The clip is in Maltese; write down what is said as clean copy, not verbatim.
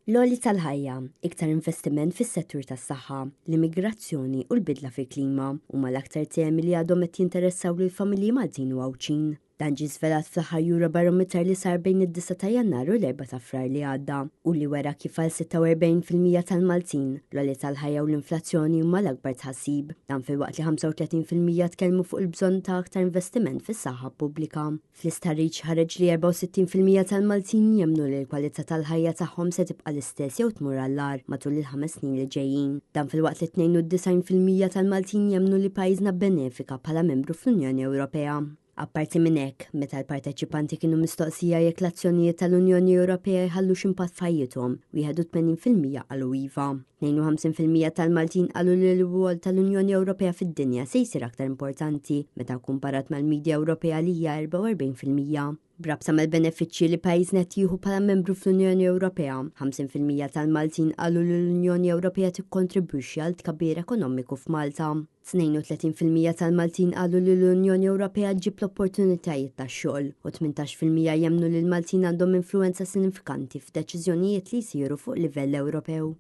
L-għoli tal-ħajja, iktar investiment fis-settur tas-saħħa, l-immigrazzjoni u l-bidla fil-klima huma l-aktar temi li għadhom qed jinteressaw lill-familji Maltin u Għawċin. Dan ġie żvelat fl-aħħar Eurobarometer li sar bejn id-9 ta' Jannar u l-4 ta' Frar li għadda u li wera kif għal 46% tal-Maltin l-għoli tal-ħajja u l-inflazzjoni huma l-akbar tħassib, dan filwaqt li 35% tkellmu fuq il-bżonn ta' aktar investiment fis-saħħa pubblika. Fl-istħarriġ ħareġ li 64% tal-Maltin jemmnu li l-kwalità tal-ħajja tagħhom se tibqa' l-istess jew tmur għall-agħar matul il-5 snin li ġejjin. Dan filwaqt li 92% tal-Maltin jemmnu li pajjiżna benefika bħala membru fl-Unjoni Ewropea. Apparti minn hekk, meta l-parteċipanti kienu mistoqsija jekk l-azzjonijiet tal-Unjoni Ewropea jħallux impatt f'ħajjithom, 81% qalu iva. 52% tal-Maltin qalu li l-rwol tal-Unjoni Ewropea fid-dinja se jsir aktar importanti meta kumparat mal-Midja Ewropea li hija 44%. Brabsa mal-benefiċċji li pajjiżna qed jieħu bħala membru fl-Unjoni Ewropea, 50% tal-Maltin qalu li l-Unjoni Ewropea tikkontribwixxi għal tkabbir ekonomiku f'Malta. 32% tal-Maltin qalu li l-Unjoni Ewropea ġib l-opportunitajiet tax-xogħol u 18% jemmnu li l-Maltin għandhom influenza sinifikanti f'deċiżjonijiet li jsiru fuq livell Ewropew.